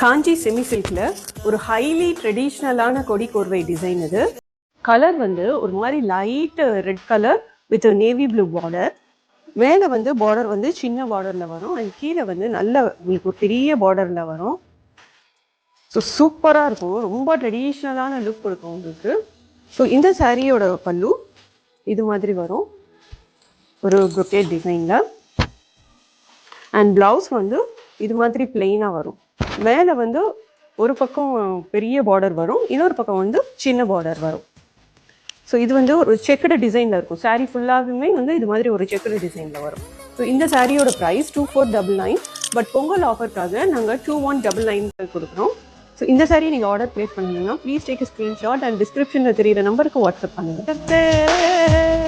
காஞ்சி semi சில்க்ல ஒரு highly ட்ரெடிஷ்னலான கொடி கோர்வை டிசைன் இது. கலர் வந்து ஒரு மாதிரி light red colour with navy blue border. மேலே வந்து பார்டர் வந்து சின்ன பார்டரில் வரும், அண்ட் கீழே வந்து நல்ல உங்களுக்கு ஒரு பெரிய பார்டரில் வரும். ஸோ சூப்பராக இருக்கும், ரொம்ப ட்ரெடிஷ்னலான லுக் இருக்கும் உங்களுக்கு. ஸோ இந்த சாரியோட பல்லு இது மாதிரி வரும், ஒரு ப்ரொக்கேட் டிசைனில். அண்ட் ப்ளவுஸ் வந்து இது மாதிரி பிளெயினாக வரும். மேலே வந்து ஒரு பக்கம் பெரிய பார்டர் வரும், இன்னொரு பக்கம் வந்து சின்ன பார்டர் வரும். ஸோ இது வந்து ஒரு செக்குடு டிசைனில் இருக்கும். சாரீ ஃபுல்லாகவுமே வந்து இது மாதிரி ஒரு செக்குடு டிசைனில் வரும். ஸோ இந்த சாரியோட ப்ரைஸ் 2499. பட் பொங்கல் ஆஃபருக்காக நாங்கள் 2199 கொடுக்குறோம். ஸோ இந்த சாரியை நீங்கள் ஆர்டர் ப்ளேஸ் பண்ணுங்கன்னா ப்ளீஸ் டேக் ஸ்க்ரீன்ஷாட் அண்ட் டிஸ்கிரிப்ஷனில் தெரியிற நம்பருக்கு வாட்ஸ்அப் பண்ணுங்கள்.